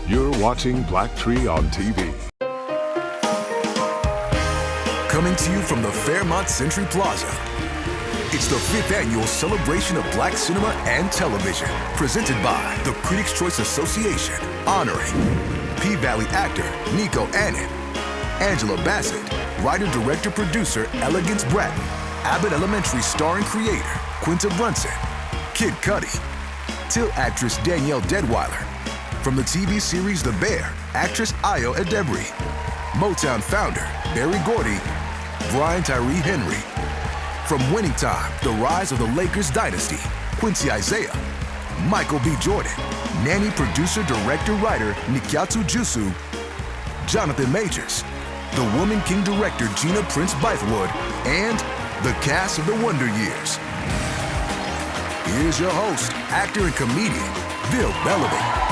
You're watching BLACKTREE on TV. Coming to you from the Fairmont Century Plaza. It's the 5th annual celebration of Black cinema and television, presented by the Critics' Choice Association, honoring P-Valley actor Nico Annan, Angela Bassett, writer, director, producer Elegance Bratton, Abbott Elementary star and creator Quinta Brunson, Kid Cudi, Till actress Danielle Deadweiler, from the TV series The Bear, actress Ayo Edebiri, Motown founder Berry Gordy, Brian Tyree Henry. From Winning Time, The Rise of the Lakers Dynasty, Quincy Isaiah, Michael B. Jordan, Nanny producer, director, writer Nikyatu Jusu, Jonathan Majors, The Woman King director Gina Prince Bythewood, and the cast of The Wonder Years. Here's your host, actor and comedian, Bill Bellamy.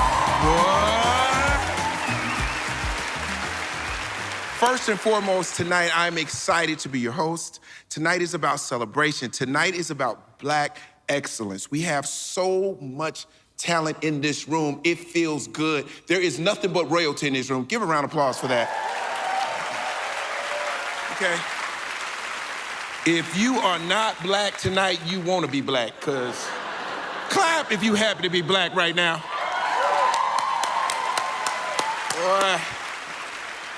First and foremost, tonight, I'm excited to be your host. Tonight is about celebration. Tonight is about Black excellence. We have so much talent in this room. It feels good. There is nothing but royalty in this room. Give a round of applause for that. Okay. If you are not Black tonight, you want to be Black, because clap if you happen to be Black right now. Boy,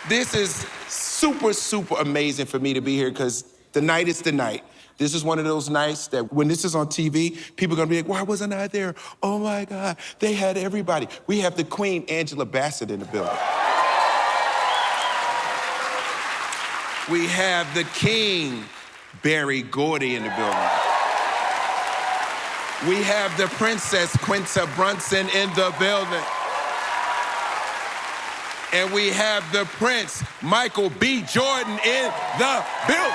this is super, super amazing for me to be here, because the night is the night. This is one of those nights that when this is on TV, people are gonna be like, why wasn't I there? Oh my God, they had everybody. We have the Queen Angela Bassett in the building. We have the King Berry Gordy in the building. We have the Princess Quinta Brunson in the building. And we have the Prince, Michael B. Jordan, in the building.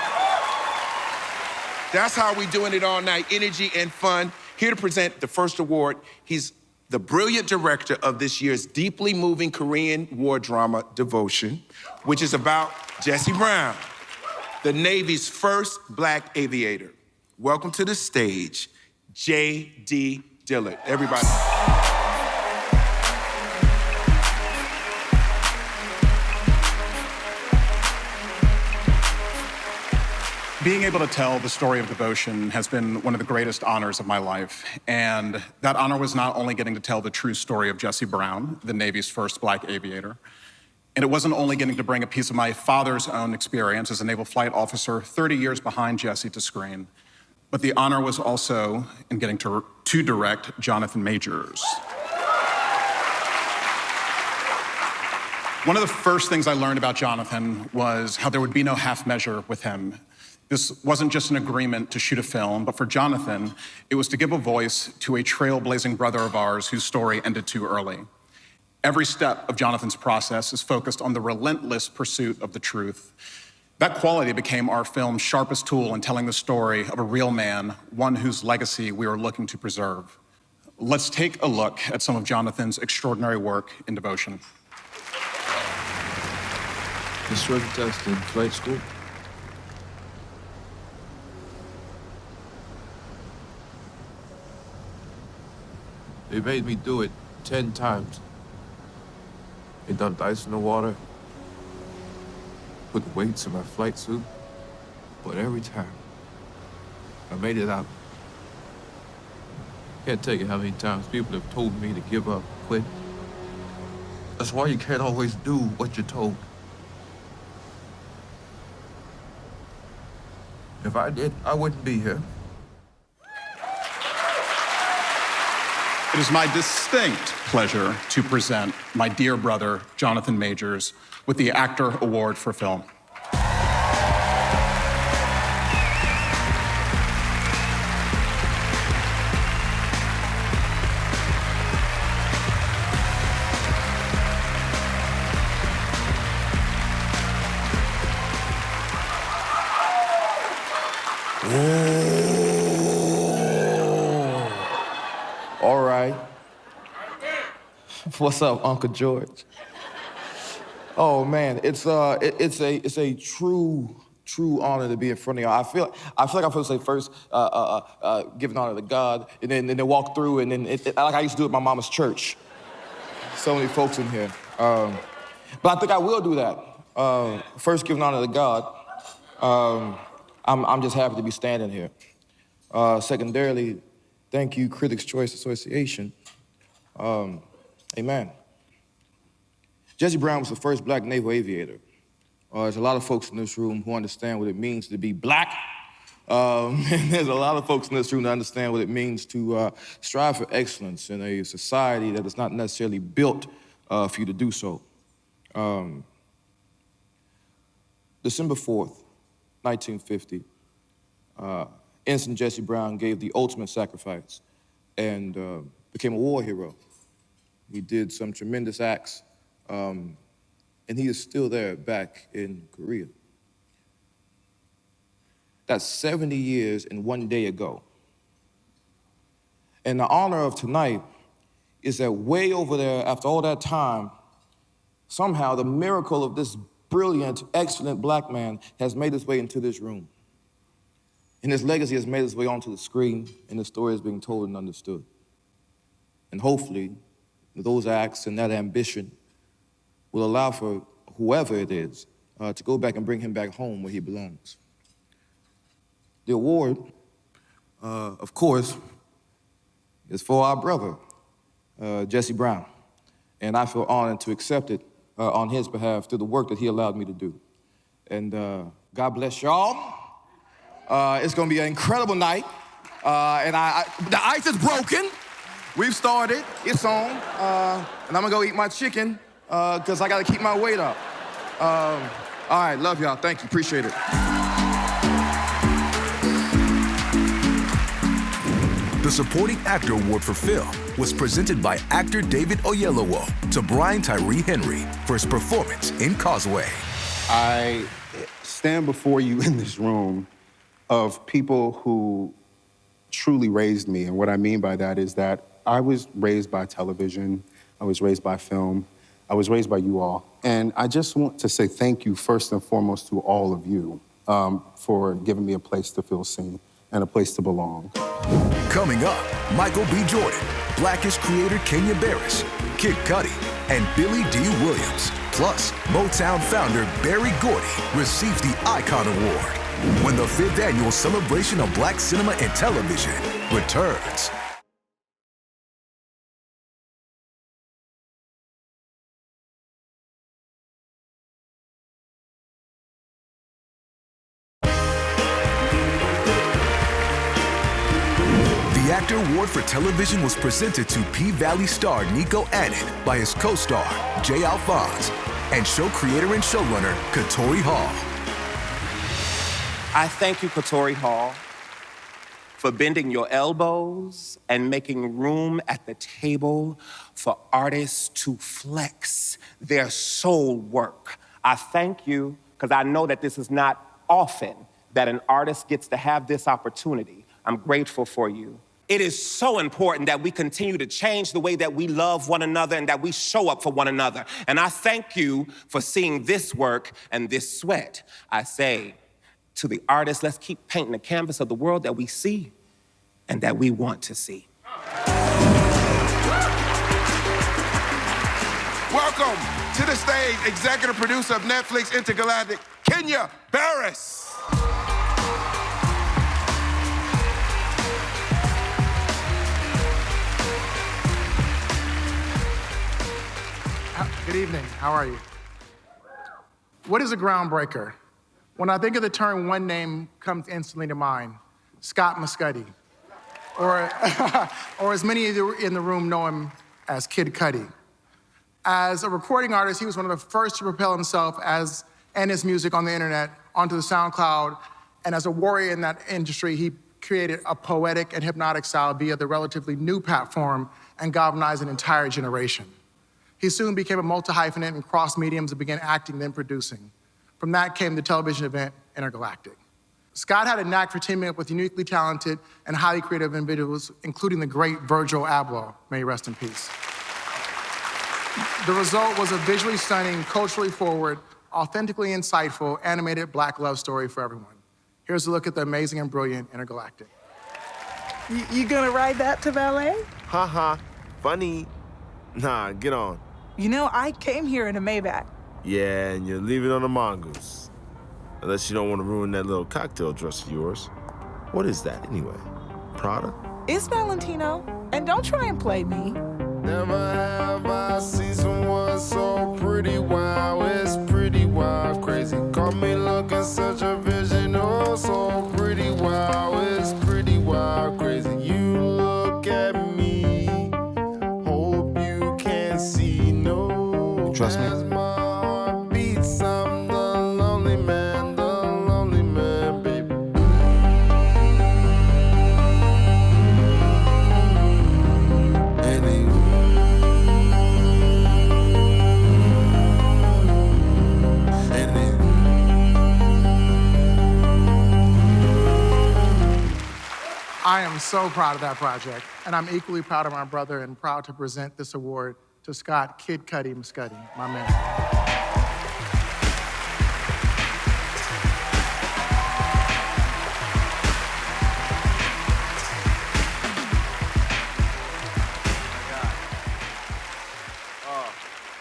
That's how we doing it all night, energy and fun. Here to present the first award. He's the brilliant director of this year's deeply moving Korean war drama, Devotion, which is about Jesse Brown, the Navy's first Black aviator. Welcome to the stage, J.D. Dillard. Everybody. Being able to tell the story of Devotion has been one of the greatest honors of my life. And that honor was not only getting to tell the true story of Jesse Brown, the Navy's first Black aviator, and it wasn't only getting to bring a piece of my father's own experience as a naval flight officer 30 years behind Jesse to screen, but the honor was also in getting to direct Jonathan Majors. One of the first things I learned about Jonathan was how there would be no half measure with him. This wasn't just an agreement to shoot a film, but for Jonathan, it was to give a voice to a trailblazing brother of ours whose story ended too early. Every step of Jonathan's process is focused on the relentless pursuit of the truth. That quality became our film's sharpest tool in telling the story of a real man, one whose legacy we are looking to preserve. Let's take a look at some of Jonathan's extraordinary work in Devotion. This drug test in flight school? They made me do it 10 times. They dumped ice in the water, put weights in my flight suit, but every time, I made it out. Can't tell you how many times people have told me to give up, quit. That's why you can't always do what you're told. If I did, I wouldn't be here. It is my distinct pleasure to present my dear brother, Jonathan Majors, with the Actor Award for Film. All right. What's up, Uncle George? Oh man, it's a true honor to be in front of y'all. I feel like I'm supposed to say first, giving honor to God, and then walk through, and then like I used to do at my mama's church. So many folks in here. But I think I will do that. First, giving honor to God. I'm just happy to be standing here. Secondarily, thank you, Critics' Choice Association. Amen. Jesse Brown was the first black naval aviator. There's a lot of folks in this room who understand what it means to be black. And there's a lot of folks in this room that understand what it means to strive for excellence in a society that is not necessarily built for you to do so. December 4th, 1950, Ensign Jesse Brown gave the ultimate sacrifice and became a war hero. He did some tremendous acts, and he is still there back in Korea. That's 70 years and 1 day ago. And the honor of tonight is that way over there, after all that time, somehow the miracle of this brilliant, excellent black man has made its way into this room. And his legacy has made its way onto the screen, and the story is being told and understood. And hopefully, those acts and that ambition will allow for whoever it is to go back and bring him back home where he belongs. The award, of course, is for our brother, Jesse Brown. And I feel honored to accept it on his behalf through the work that he allowed me to do. And God bless y'all. It's gonna be an incredible night. And the ice is broken. We've started, it's on. And I'm gonna go eat my chicken because I gotta keep my weight up. All right, love y'all, thank you, appreciate it. The Supporting Actor Award for Film was presented by actor David Oyelowo to Brian Tyree Henry for his performance in Causeway. I stand before you in this room of people who truly raised me. And what I mean by that is that I was raised by television, I was raised by film, I was raised by you all. And I just want to say thank you first and foremost to all of you for giving me a place to feel seen and a place to belong. Coming up, Michael B. Jordan, Blackish creator Kenya Barris, Kid Cudi, and Billy D. Williams. Plus, Motown founder Berry Gordy receives the Icon Award when the 5th annual celebration of Black cinema and television returns. The Actor Award for Television was presented to P-Valley star Nico Annan by his co-star, Jay Alphonse, and show creator and showrunner, Katori Hall. I thank you, Katori Hall, for bending your elbows and making room at the table for artists to flex their soul work. I thank you because I know that this is not often that an artist gets to have this opportunity. I'm grateful for you. It is so important that we continue to change the way that we love one another and that we show up for one another. And I thank you for seeing this work and this sweat. I say to the artists, let's keep painting the canvas of the world that we see and that we want to see. Welcome to the stage, executive producer of Netflix Intergalactic, Kenya Barris. Good evening, how are you? What is a groundbreaker? When I think of the term, one name comes instantly to mind, Scott Muscuddy. Or as many of you in the room know him as Kid Cudi. As a recording artist, he was one of the first to propel himself and his music on the internet onto the SoundCloud. And as a warrior in that industry, he created a poetic and hypnotic style via the relatively new platform and galvanized an entire generation. He soon became a multi-hyphenate and crossed mediums and began acting, then producing. From that came the television event Intergalactic. Scott had a knack for teaming up with uniquely talented and highly creative individuals, including the great Virgil Abloh, may he rest in peace. The result was a visually stunning, culturally forward, authentically insightful, animated Black love story for everyone. Here's a look at the amazing and brilliant Intergalactic. You gonna ride that to ballet? Ha ha, funny. Nah, get on. You know, I came here in a Maybach. Yeah, and you're leaving on a mongoose. Unless you don't want to ruin that little cocktail dress of yours. What is that, anyway? Prada? It's Valentino, and don't try and play me. Never have I seen someone so pretty, wow, it's pretty wild, crazy. Caught me looking such a vision, oh, so pretty, wow, it's pretty wild, crazy. You look at me, hope you can see, no. You trust me? As my heart beats, I'm the lonely man, baby. I am so proud of that project, and I'm equally proud of my brother and proud to present this award to Scott Kid Cudi Muscudi, my man.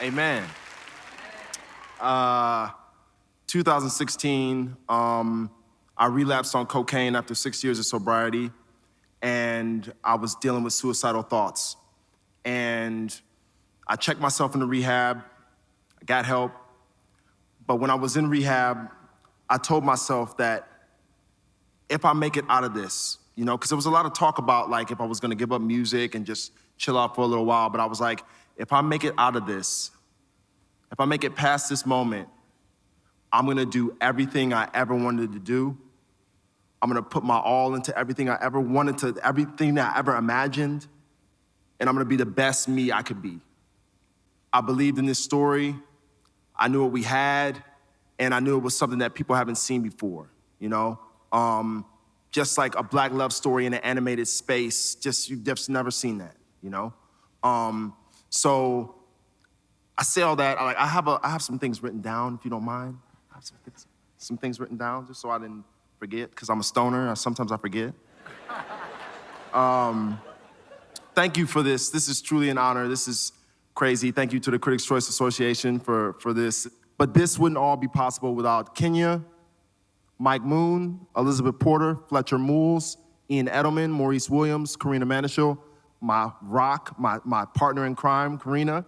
Amen. 2016, I relapsed on cocaine after 6 years of sobriety, and I was dealing with suicidal thoughts. And I checked myself into rehab, I got help, but when I was in rehab, I told myself that if I make it out of this, you know, because there was a lot of talk about like if I was gonna give up music and just chill out for a little while, but I was like, if I make it out of this, if I make it past this moment, I'm gonna do everything I ever wanted to do. I'm gonna put my all into everything I ever wanted to, everything that I ever imagined, and I'm gonna be the best me I could be. I believed in this story, I knew what we had, and I knew it was something that people haven't seen before, you know? Just like a Black love story in an animated space, you've just never seen that, you know? So I say all that, I have some things written down, if you don't mind. I have some things written down, just so I didn't forget, because I'm a stoner, sometimes I forget. Thank you for this. This is truly an honor. This is crazy. Thank you to the Critics' Choice Association for this. But this wouldn't all be possible without Kenya, Mike Moon, Elizabeth Porter, Fletcher Mools, Ian Edelman, Maurice Williams, Karina Manischel, my rock, my partner in crime, Karina,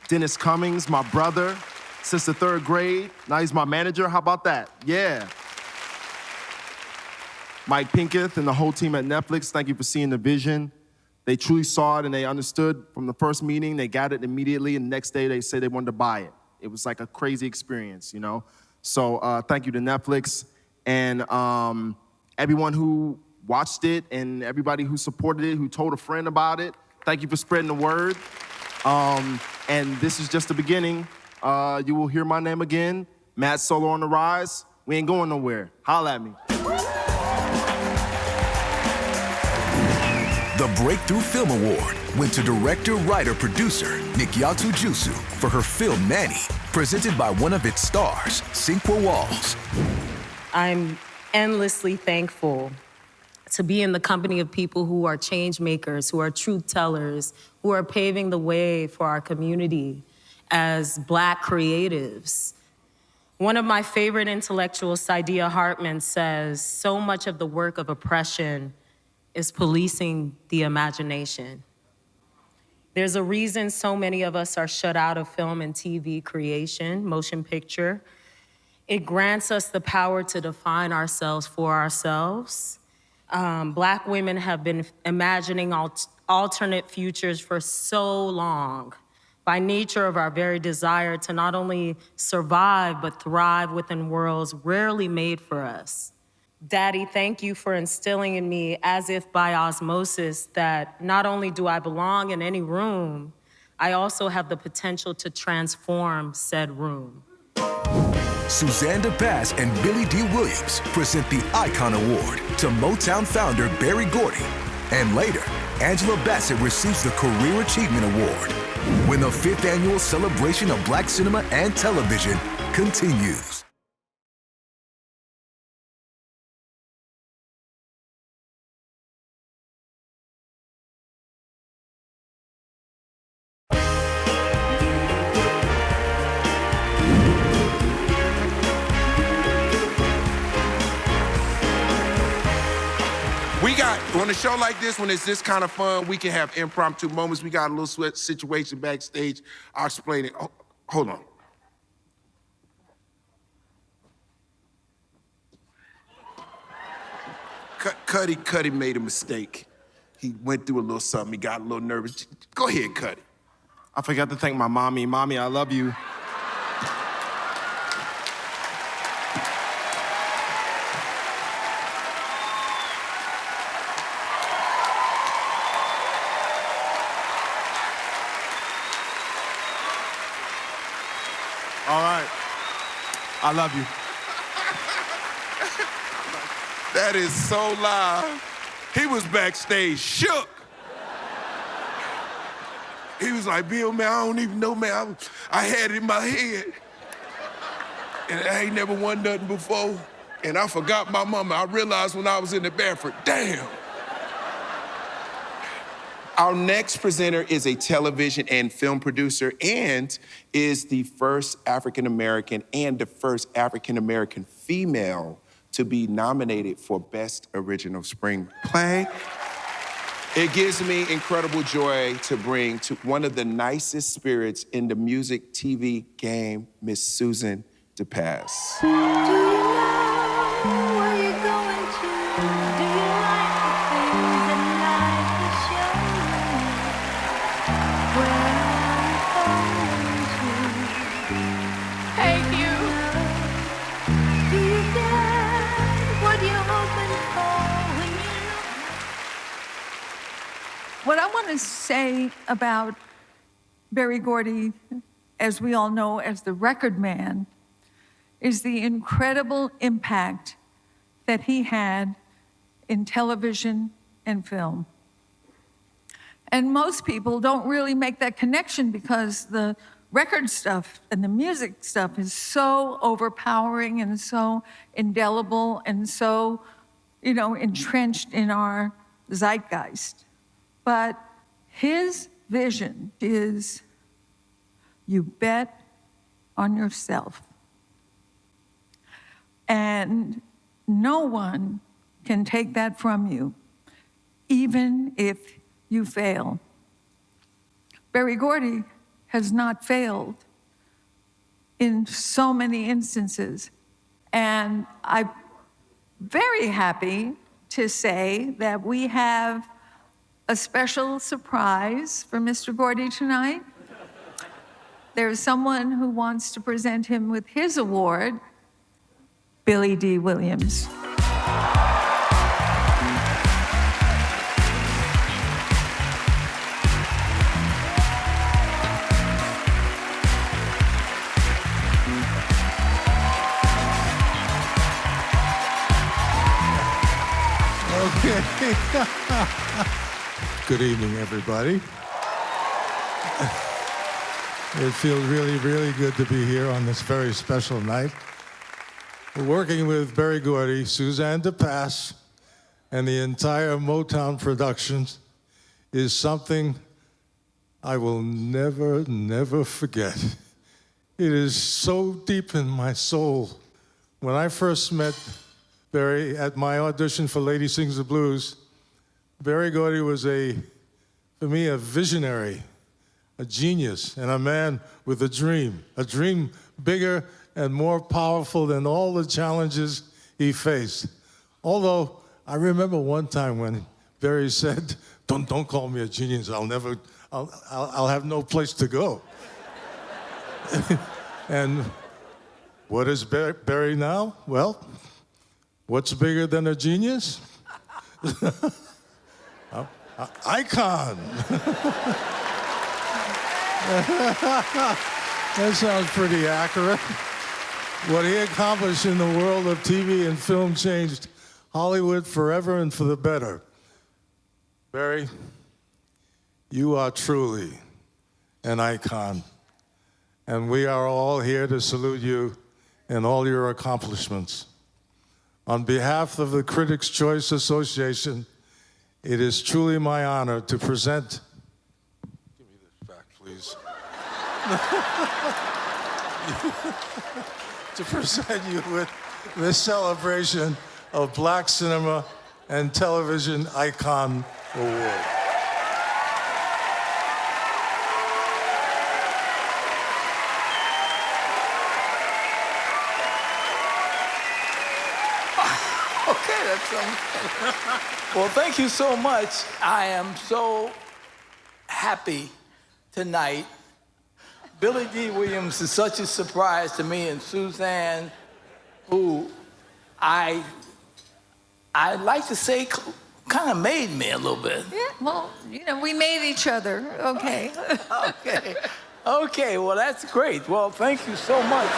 Dennis Cummings, my brother, since the 3rd grade. Now he's my manager. How about that? Yeah. Mike Pinketh and the whole team at Netflix, thank you for seeing the vision. They truly saw it and they understood from the first meeting. They got it immediately, and the next day they said they wanted to buy it. It was like a crazy experience, you know? So thank you to Netflix and everyone who watched it and everybody who supported it, who told a friend about it. Thank you for spreading the word. And this is just the beginning. You will hear my name again. Matt Solo on the rise. We ain't going nowhere. Holla at me. The Breakthrough Film Award went to director, writer, producer Nikyatu Jusu for her film Nanny, presented by one of its stars, Cinqua Walls. I'm endlessly thankful to be in the company of people who are change makers, who are truth tellers, who are paving the way for our community as Black creatives. One of my favorite intellectuals, Saidiya Hartman, says, so much of the work of oppression is policing the imagination. There's a reason so many of us are shut out of film and TV creation, motion picture. It grants us the power to define ourselves for ourselves. Black women have been imagining alternate futures for so long, by nature of our very desire to not only survive, but thrive within worlds rarely made for us. Daddy, thank you for instilling in me, as if by osmosis, that not only do I belong in any room, I also have the potential to transform said room. Suzanne DePass and Billy D. Williams present the Icon Award to Motown founder Berry Gordy. And later, Angela Bassett receives the Career Achievement Award when the 5th annual celebration of Black cinema and television continues. On a show like this, when it's this kind of fun, we can have impromptu moments. We got a little sweat situation backstage. I'll explain it. Oh, hold on. Cuddy made a mistake. He went through a little something. He got a little nervous. Go ahead, Cuddy. I forgot to thank my mommy. Mommy, I love you. All right. I love you. That is so live. He was backstage shook. He was like, Bill, man, I don't even know, man. I had it in my head. And I ain't never won nothing before. And I forgot my mama. I realized when I was in the bathroom, damn. Our next presenter is a television and film producer and is the first African-American and the first African-American female to be nominated for Best Original Screenplay. It gives me incredible joy to bring to one of the nicest spirits in the music TV game, Miss Susan DePass. Do you know where you're going to? Do you like the things that life has shown you? Where I'm going to? Hey, you. Do you get what you're hoping for when you look? What I want to say about Berry Gordy, as we all know as the record man, is the incredible impact that he had in television and film. And most people don't really make that connection because the record stuff and the music stuff is so overpowering and so indelible and so, entrenched in our zeitgeist. But his vision is, you bet on yourself. And no one can take that from you, even if you fail. Berry Gordy has not failed in so many instances. And I'm very happy to say that we have a special surprise for Mr. Gordy tonight. There's someone who wants to present him with his award, Billy D. Williams. Okay. Good evening, everybody. It feels really, really good to be here on this very special night. We're working with Berry Gordy, Suzanne DePass, and the entire Motown Productions is something I will never, never forget. It is so deep in my soul. When I first met Berry at my audition for Lady Sings the Blues, Berry Gordy was for me, a visionary, a genius, and a man with a dream bigger and more powerful than all the challenges he faced. Although, I remember one time when Berry said, don't call me a genius, I'll have no place to go. And what is Berry now? Well, what's bigger than a genius? Icon. That sounds pretty accurate. What he accomplished in the world of TV and film changed Hollywood forever and for the better. Berry, you are truly an icon, and we are all here to salute you and all your accomplishments. On behalf of the Critics' Choice Association, it is truly my honor to present. Give me this back, please. To present you with this celebration of Black cinema and Television Icon Award. Okay, that's well, thank you so much. I am so happy tonight. Billy D. Williams is such a surprise to me, and Suzanne, who I'd like to say kind of made me a little bit. Yeah, well, you know, we made each other, okay. Okay. Okay, well, that's great. Well, thank you so much.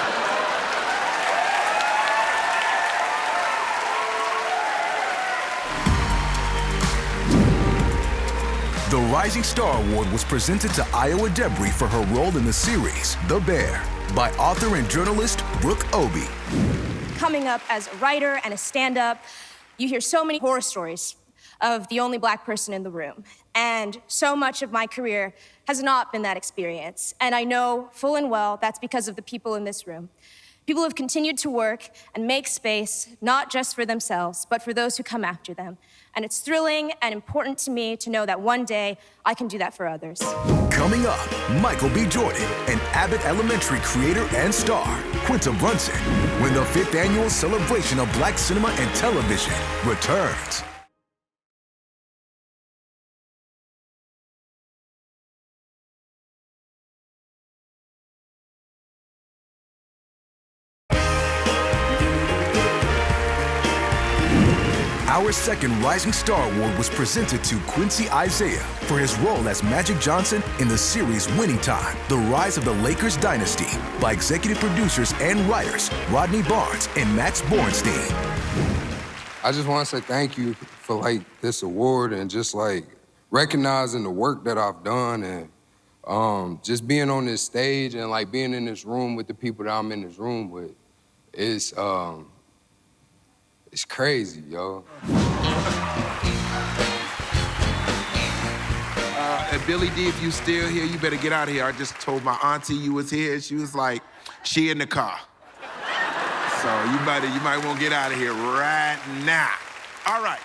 The Rising Star Award was presented to Iowa Debris for her role in the series The Bear by author and journalist Brooke Obie. Coming up as a writer and a stand-up, you hear so many horror stories of the only Black person in the room. And so much of my career has not been that experience. And I know full and well that's because of the people in this room. People have continued to work and make space, not just for themselves, but for those who come after them. And it's thrilling and important to me to know that one day I can do that for others. Coming up, Michael B. Jordan and Abbott Elementary creator and star, Quinta Brunson, when the 5th annual celebration of Black cinema and television returns. Our second Rising Star Award was presented to Quincy Isaiah for his role as Magic Johnson in the series Winning Time, The Rise of the Lakers Dynasty, by executive producers and writers Rodney Barnes and Max Borenstein. I just want to say thank you for this award and just recognizing the work that I've done and just being on this stage and being in this room with the people that I'm in this room with. It's crazy, yo. Billy D, if you still here, you better get out of here. I just told my auntie you was here. She was like, she in the car. So you might want to get out of here right now. All right,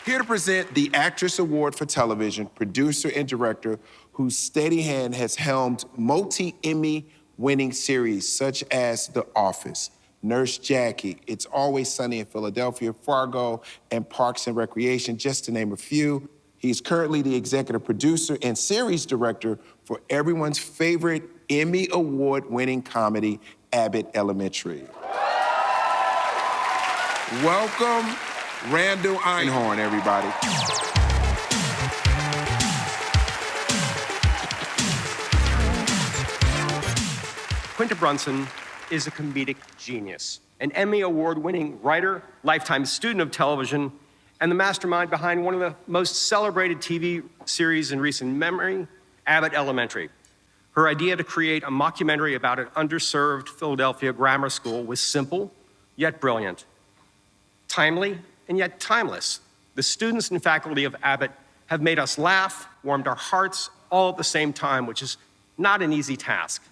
here to present the Actress Award for Television, producer and director whose steady hand has helmed multi-Emmy winning series such as The Office, Nurse Jackie, It's Always Sunny in Philadelphia, Fargo, and Parks and Recreation, just to name a few. He's currently the executive producer and series director for everyone's favorite Emmy Award-winning comedy, Abbott Elementary. Welcome, Randall Einhorn, everybody. Quinta Brunson is a comedic genius, an Emmy Award-winning writer, lifetime student of television, and the mastermind behind one of the most celebrated TV series in recent memory, Abbott Elementary. Her idea to create a mockumentary about an underserved Philadelphia grammar school was simple, yet brilliant. Timely, and yet timeless. The students and faculty of Abbott have made us laugh, warmed our hearts, all at the same time, which is not an easy task.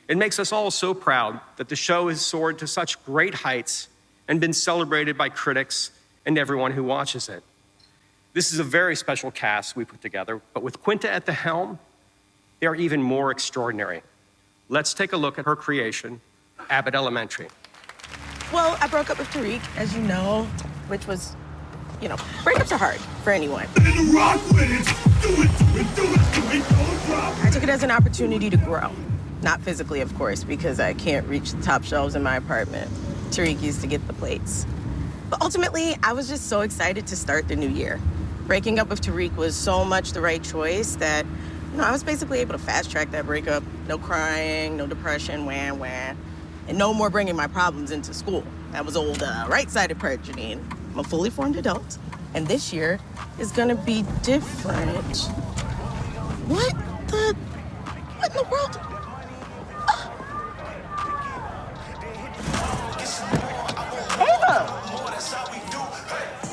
It makes us all so proud that the show has soared to such great heights and been celebrated by critics and everyone who watches it. This is a very special cast we put together, but with Quinta at the helm, they are even more extraordinary. Let's take a look at her creation, Abbott Elementary. Well, I broke up with Tariq, as you know, which was, breakups are hard for anyone. I took it as an opportunity to grow. Not physically, of course, because I can't reach the top shelves in my apartment. Tariq used to get the plates. But ultimately, I was just so excited to start the new year. Breaking up with Tariq was so much the right choice that, I was basically able to fast-track that breakup. No crying, no depression, wah, wah. And no more bringing my problems into school. That was old right-sided part, Janine. I'm a fully formed adult, and this year is gonna be different. What in the world? Ava!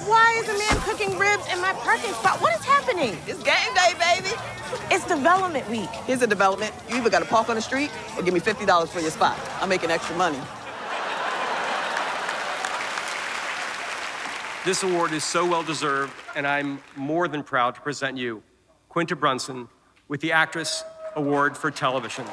Why is a man cooking ribs in my parking spot? What is happening? It's game day, baby. It's development week. Here's a development. You either got to park on the street or give me $50 for your spot. I'm making extra money. This award is so well-deserved, and I'm more than proud to present you, Quinta Brunson, with the Actress Award for Television.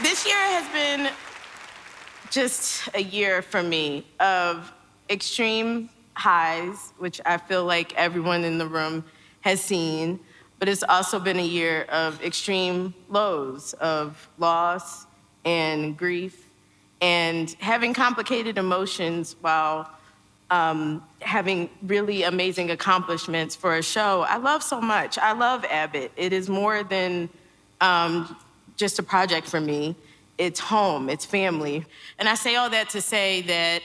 This year has been just a year for me of extreme highs, which I feel like everyone in the room has seen, but it's also been a year of extreme lows, of loss and grief, and having complicated emotions while having really amazing accomplishments for a show I love so much. I love Abbott. It is more than just a project for me. It's home, it's family. And I say all that to say that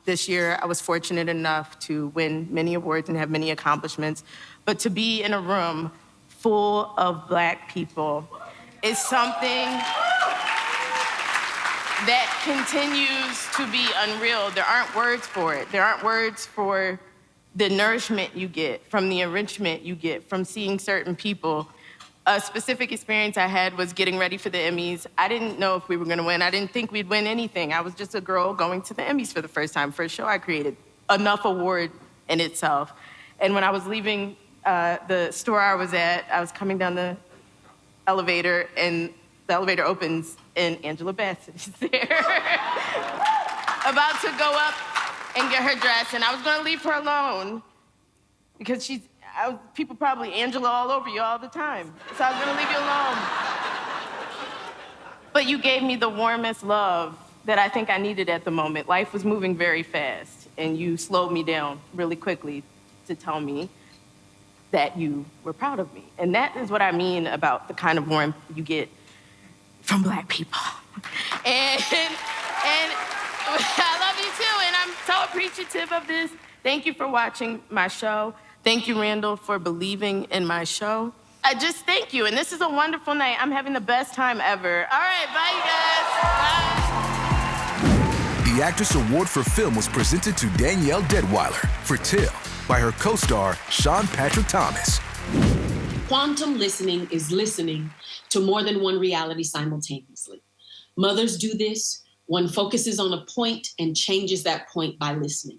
this year I was fortunate enough to win many awards and have many accomplishments, but to be in a room full of Black people is something that continues to be unreal. There aren't words for it. There aren't words for the nourishment you get, from the enrichment you get from seeing certain people. A specific experience I had was getting ready for the Emmys. I didn't know if we were gonna win. I didn't think we'd win anything. I was just a girl going to the Emmys for the first time for a show I created. Enough award in itself. And when I was leaving the store I was at, I was coming down the elevator, and the elevator opens, and Angela Bassett is there. About to go up and get her dress, and I was gonna leave her alone because people probably Angela all over you all the time. So I was gonna leave you alone. But you gave me the warmest love that I think I needed at the moment. Life was moving very fast, and you slowed me down really quickly to tell me that you were proud of me. And that is what I mean about the kind of warmth you get from Black people. And I love you too, and I'm so appreciative of this. Thank you for watching my show. Thank you, Randall, for believing in my show. I just thank you, and this is a wonderful night. I'm having the best time ever. All right, bye, you guys. Bye. The Actress Award for Film was presented to Danielle Deadweiler for Till by her co-star Sean Patrick Thomas. Quantum listening is listening to more than one reality simultaneously. Mothers do this. One focuses on a point and changes that point by listening.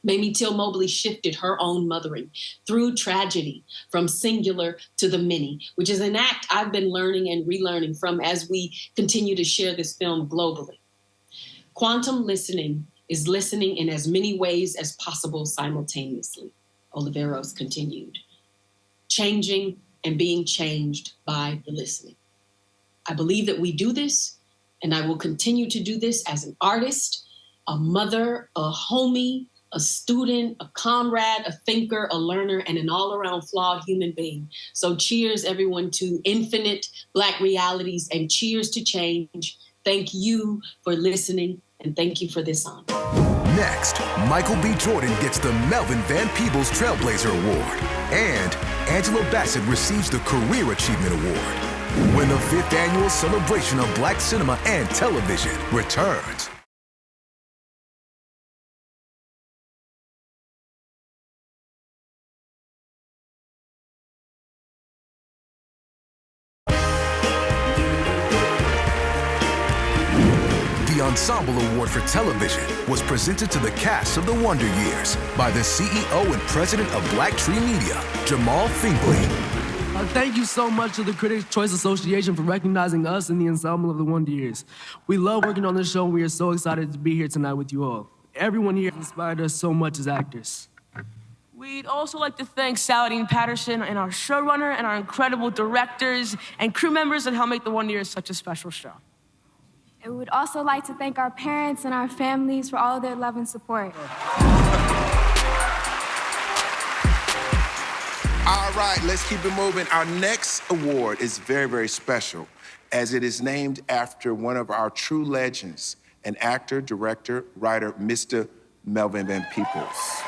Mamie Till Mobley shifted her own mothering through tragedy from singular to the many, which is an act I've been learning and relearning from as we continue to share this film globally. Quantum listening is listening in as many ways as possible simultaneously, Oliveros continued, changing and being changed by the listening. I believe that we do this, and I will continue to do this as an artist, a mother, a homie, a student, a comrade, a thinker, a learner, and an all-around flawed human being. So cheers, everyone, to infinite Black realities, and cheers to change. Thank you for listening, and thank you for this honor. Next, Michael B. Jordan gets the Melvin Van Peebles Trailblazer Award, and Angela Bassett receives the Career Achievement Award when the 5th annual celebration of Black cinema and television returns. The Ensemble Award for Television was presented to the cast of The Wonder Years by the CEO and president of BLACKTREE Media, Jamal Fingley. Thank you so much to the Critics' Choice Association for recognizing us in the Ensemble of The Wonder Years. We love working on this show, and we are so excited to be here tonight with you all. Everyone here inspired us so much as actors. We'd also like to thank Saladin Patterson and our showrunner and our incredible directors and crew members that help make The Wonder Years such a special show. And we would also like to thank our parents and our families for all of their love and support. All right, let's keep it moving. Our next award is very, very special, as it is named after one of our true legends, an actor, director, writer, Mr. Melvin Van Peebles.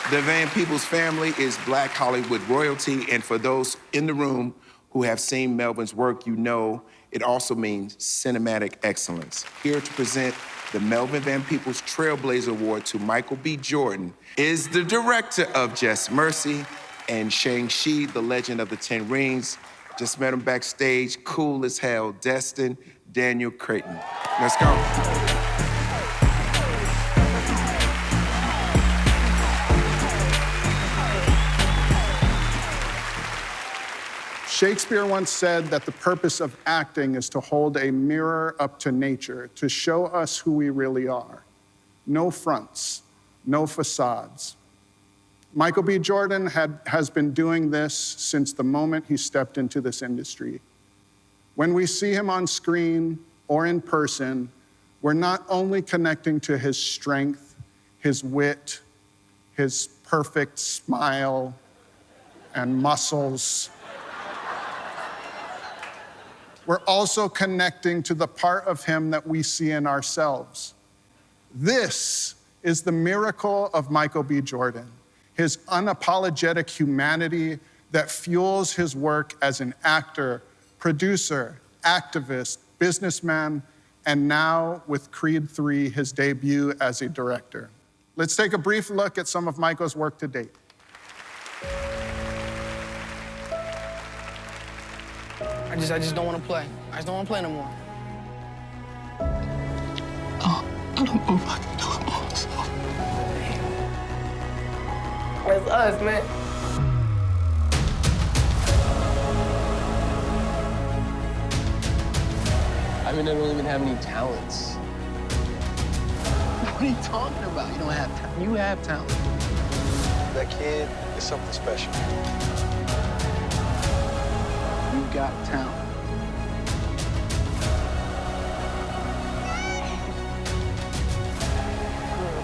The Van Peebles family is Black Hollywood royalty, and for those in the room who have seen Melvin's work, you know It also means cinematic excellence. Here to present the Melvin Van Peebles Trailblazer Award to Michael B. Jordan is the director of Just Mercy and Shang-Chi, the Legend of the Ten Rings. Just met him backstage, cool as hell, Destin Daniel Creighton. Let's go. Shakespeare once said that the purpose of acting is to hold a mirror up to nature, to show us who we really are. No fronts, no facades. Michael B. Jordan has been doing this since the moment he stepped into this industry. When we see him on screen or in person, we're not only connecting to his strength, his wit, his perfect smile and muscles. We're also connecting to the part of him that we see in ourselves. This is the miracle of Michael B. Jordan, his unapologetic humanity that fuels his work as an actor, producer, activist, businessman, and now with Creed 3, his debut as a director. Let's take a brief look at some of Michael's work to date. I just don't want to play. I just don't want to play no more. Oh, I don't know if I can do it by myself. That's us, man. I mean, I don't even have any talents. What are you talking about? You don't have talent. You have talent. That kid is something special. You got talent.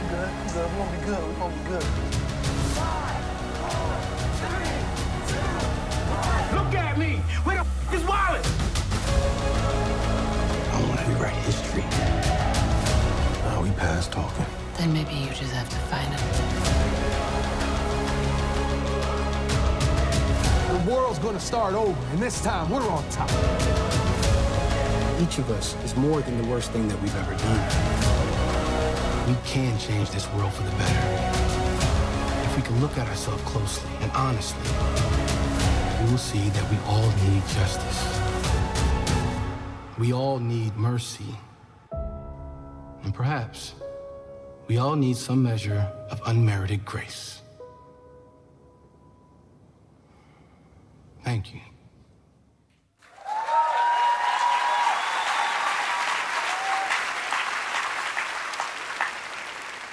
Good. We're gonna be good. We're gonna be good. Look at me! Where the f is Wallace? I want to rewrite history. We past talking. Then maybe you just have to find it. The world's gonna start over, and this time we're on top. Each of us is more than the worst thing that we've ever done. We can change this world for the better. If we can look at ourselves closely and honestly, we will see that we all need justice. We all need mercy. And perhaps we all need some measure of unmerited grace. Thank you.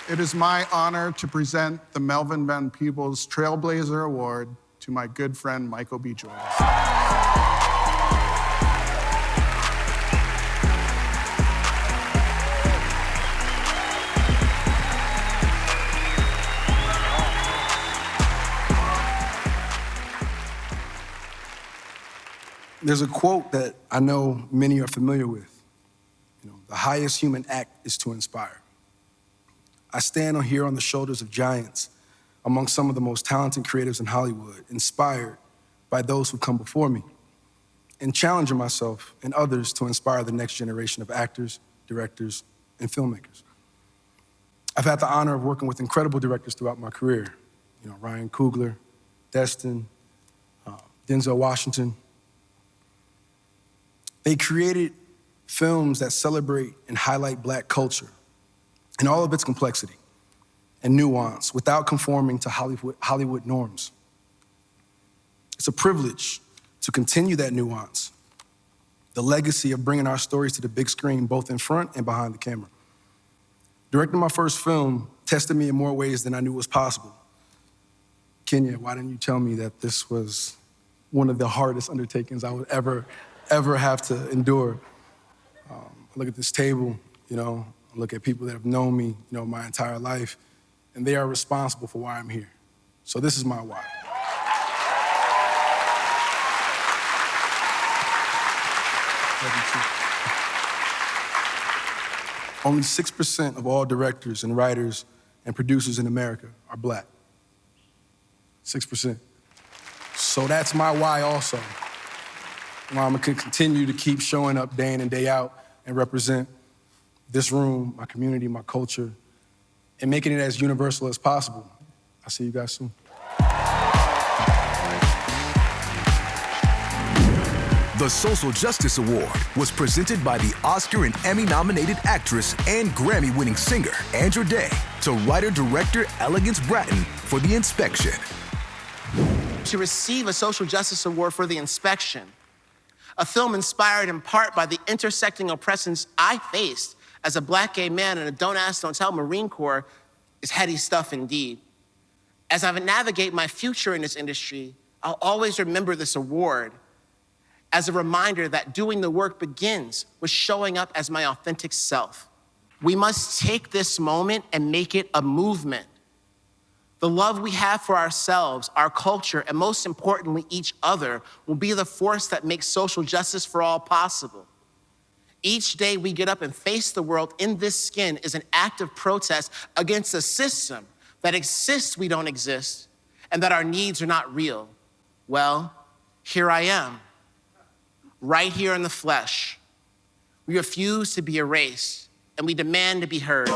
It is my honor to present the Melvin Van Peebles Trailblazer Award to my good friend, Michael B. Jordan. There's a quote that I know many are familiar with. The highest human act is to inspire. I stand here on the shoulders of giants among some of the most talented creatives in Hollywood, inspired by those who come before me, and challenging myself and others to inspire the next generation of actors, directors, and filmmakers. I've had the honor of working with incredible directors throughout my career. Ryan Coogler, Destin, Denzel Washington. They created films that celebrate and highlight Black culture in all of its complexity and nuance without conforming to Hollywood norms. It's a privilege to continue that nuance, the legacy of bringing our stories to the big screen, both in front and behind the camera. Directing my first film tested me in more ways than I knew was possible. Kenya, why didn't you tell me that this was one of the hardest undertakings I would ever have to endure? I look at this table, I look at people that have known me, my entire life, and they are responsible for why I'm here. So this is my why. Only 6% of all directors and writers and producers in America are Black. 6%. So that's my why also. I'm gonna continue to keep showing up day in and day out and represent this room, my community, my culture, and making it as universal as possible. I'll see you guys soon. The Social Justice Award was presented by the Oscar and Emmy-nominated actress and Grammy-winning singer Andra Day to writer-director Elegance Bratton for The Inspection. To receive a Social Justice Award for The Inspection, a film inspired in part by the intersecting oppressions I faced as a Black gay man in a Don't Ask, Don't Tell Marine Corps, is heady stuff indeed. As I navigate my future in this industry, I'll always remember this award as a reminder that doing the work begins with showing up as my authentic self. We must take this moment and make it a movement. The love we have for ourselves, our culture, and most importantly, each other, will be the force that makes social justice for all possible. Each day we get up and face the world in this skin is an act of protest against a system that exists we don't exist, and that our needs are not real. Well, here I am, right here in the flesh. We refuse to be erased, and we demand to be heard.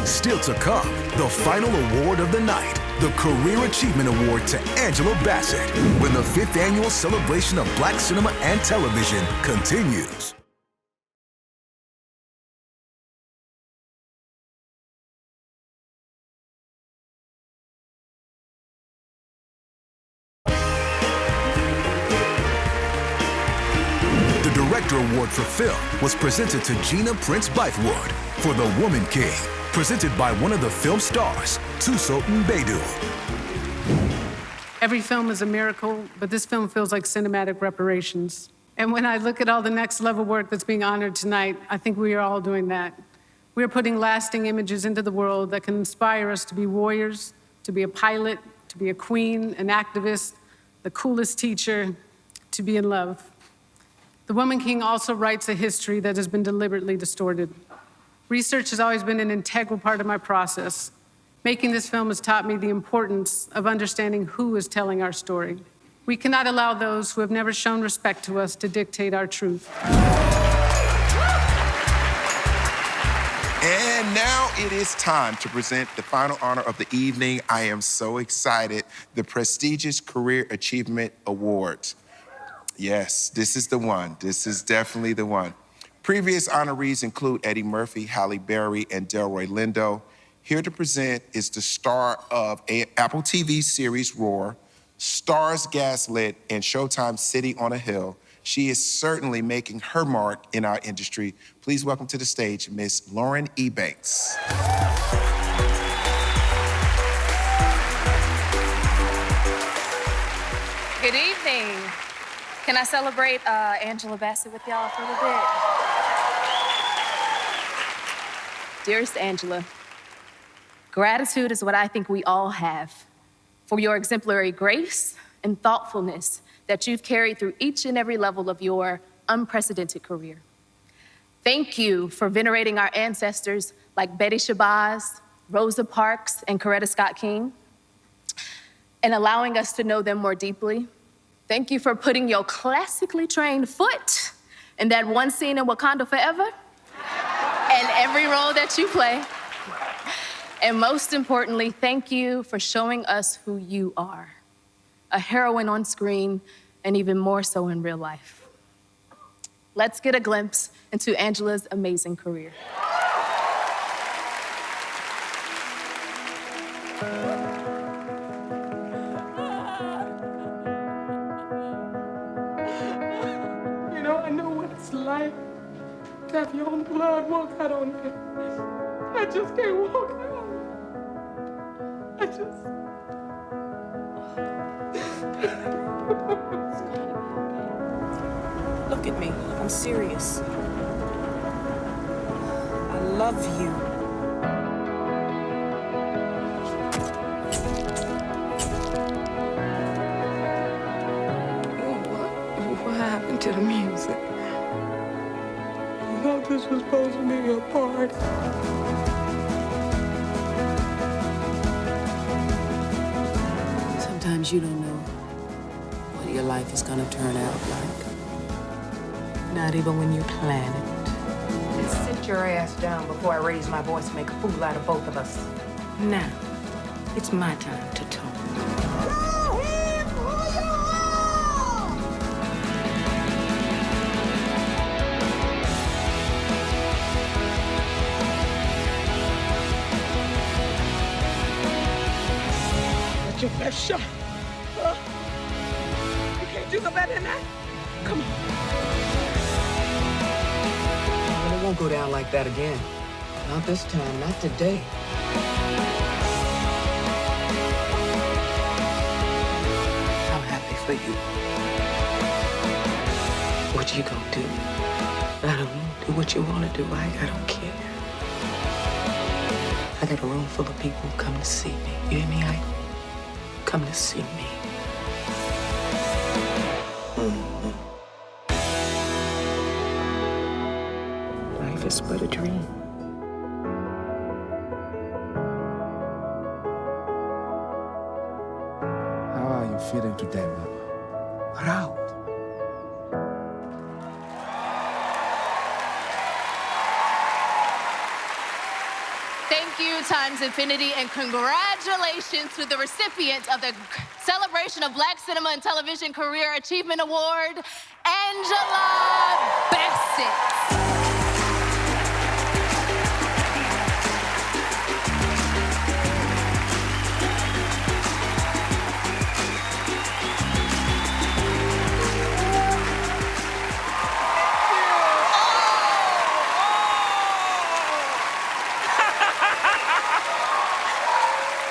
Still to come, the final award of the night, the Career Achievement Award to Angela Bassett, when the 5th annual celebration of Black cinema and television continues. The Director Award for Film was presented to Gina Prince Bythewood for The Woman King, presented by one of the film stars, Tuso Mbedu. Every film is a miracle, but this film feels like cinematic reparations. And when I look at all the next level work that's being honored tonight, I think we are all doing that. We are putting lasting images into the world that can inspire us to be warriors, to be a pilot, to be a queen, an activist, the coolest teacher, to be in love. The Woman King also writes a history that has been deliberately distorted. Research has always been an integral part of my process. Making this film has taught me the importance of understanding who is telling our story. We cannot allow those who have never shown respect to us to dictate our truth. And now it is time to present the final honor of the evening. I am so excited. The prestigious Career Achievement Awards. Yes, this is the one. This is definitely the one. Previous honorees include Eddie Murphy, Halle Berry, and Delroy Lindo. Here to present is the star of Apple TV series Roar, Stars Gaslit, and Showtime's City on a Hill. She is certainly making her mark in our industry. Please welcome to the stage, Miss Lauren E. Banks. Good evening. Can I celebrate Angela Bassett with y'all for a little bit? Dearest Angela, gratitude is what I think we all have for your exemplary grace and thoughtfulness that you've carried through each and every level of your unprecedented career. Thank you for venerating our ancestors like Betty Shabazz, Rosa Parks, and Coretta Scott King, and allowing us to know them more deeply. Thank you for putting your classically trained foot in that one scene in Wakanda Forever and every role that you play. And most importantly, thank you for showing us who you are, a heroine on screen and even more so in real life. Let's get a glimpse into Angela's amazing career. You know, I know what it's like to have your own blood walk out on me. I just can't walk out. Look at me. I'm serious. I love you. What happened to the music? I thought this was supposed to be a party. Sometimes you don't know what your life is gonna turn out like. Not even when you plan it. Sit your ass down before I raise my voice and make a fool out of both of us. Now, it's my time to talk. That's your best shot. You can't do no better than that. Come on. Well, it won't go down like that again. Not this time, not today. I'm happy for you. What you gonna do? I don't know. Do what you wanna do. I don't care. I got a room full of people who come to see me. You hear me? Come to see me. Life is but a dream. How are you feeling today, Mama? Proud. Thank you, Times Infinity, and congratulations to the recipient of the Celebration of Black Cinema and Television Career Achievement Award, Angela Bassett.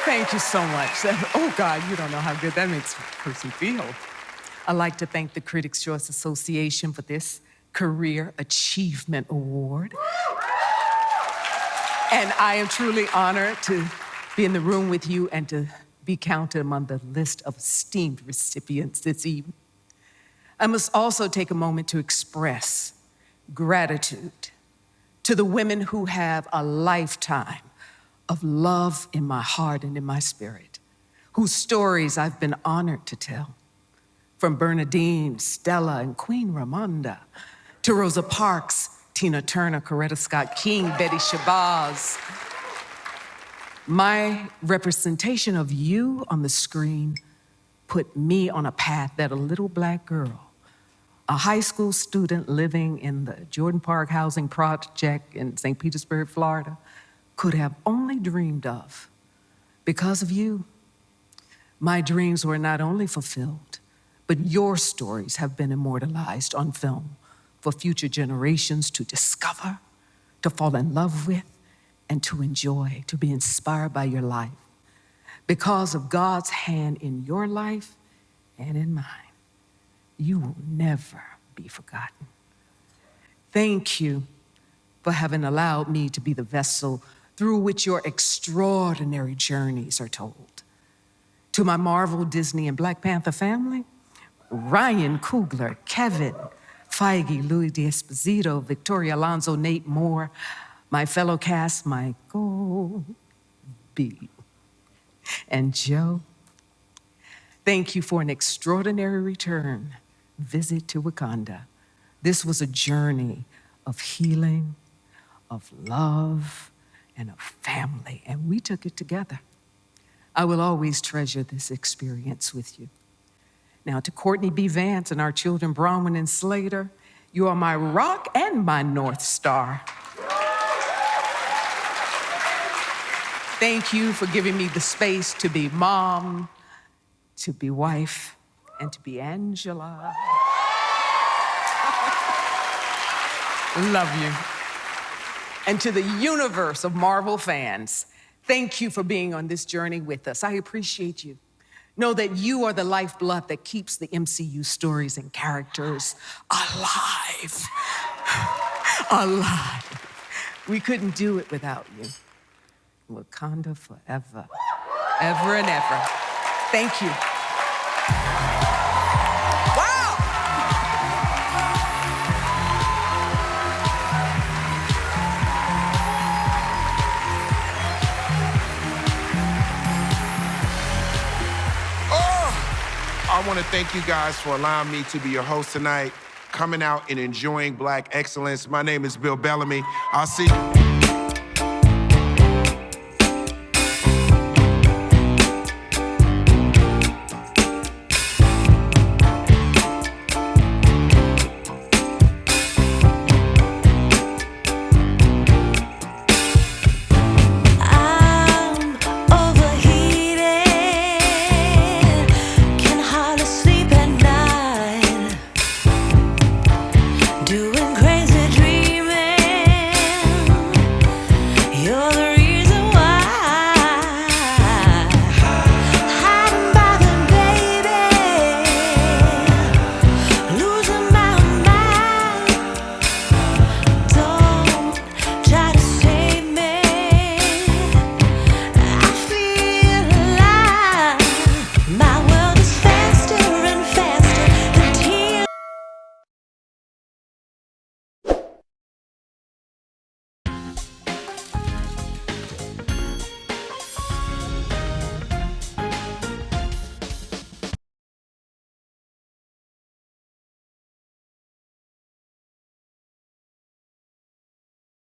Thank you so much. Oh, God, you don't know how good that makes a person feel. I'd like to thank the Critics' Choice Association for this Career Achievement Award. And I am truly honored to be in the room with you and to be counted among the list of esteemed recipients this evening. I must also take a moment to express gratitude to the women who have a lifetime of love in my heart and in my spirit, whose stories I've been honored to tell. From Bernadine, Stella, and Queen Ramonda, to Rosa Parks, Tina Turner, Coretta Scott King, Betty Shabazz. My representation of you on the screen put me on a path that a little Black girl, a high school student living in the Jordan Park Housing Project in St. Petersburg, Florida, could have only dreamed of. Because of you, my dreams were not only fulfilled, but your stories have been immortalized on film for future generations to discover, to fall in love with, and to enjoy, to be inspired by your life. Because of God's hand in your life and in mine, you will never be forgotten. Thank you for having allowed me to be the vessel through which your extraordinary journeys are told. To my Marvel, Disney, and Black Panther family, Ryan Coogler, Kevin Feige, Louis D'Esposito, Victoria Alonso, Nate Moore, my fellow cast, Michael B. and Joe, thank you for an extraordinary return visit to Wakanda. This was a journey of healing, of love, and of family, and we took it together. I will always treasure this experience with you. Now, to Courtney B. Vance and our children, Bronwyn and Slater, you are my rock and my North Star. Thank you for giving me the space to be mom, to be wife, and to be Angela. Love you. And to the universe of Marvel fans, thank you for being on this journey with us. I appreciate you. Know that you are the lifeblood that keeps the MCU stories and characters alive. Alive. We couldn't do it without you. Wakanda forever. Ever and ever. Thank you. I want to thank you guys for allowing me to be your host tonight. coming out and enjoying Black excellence. My name is Bill Bellamy. I'll see you.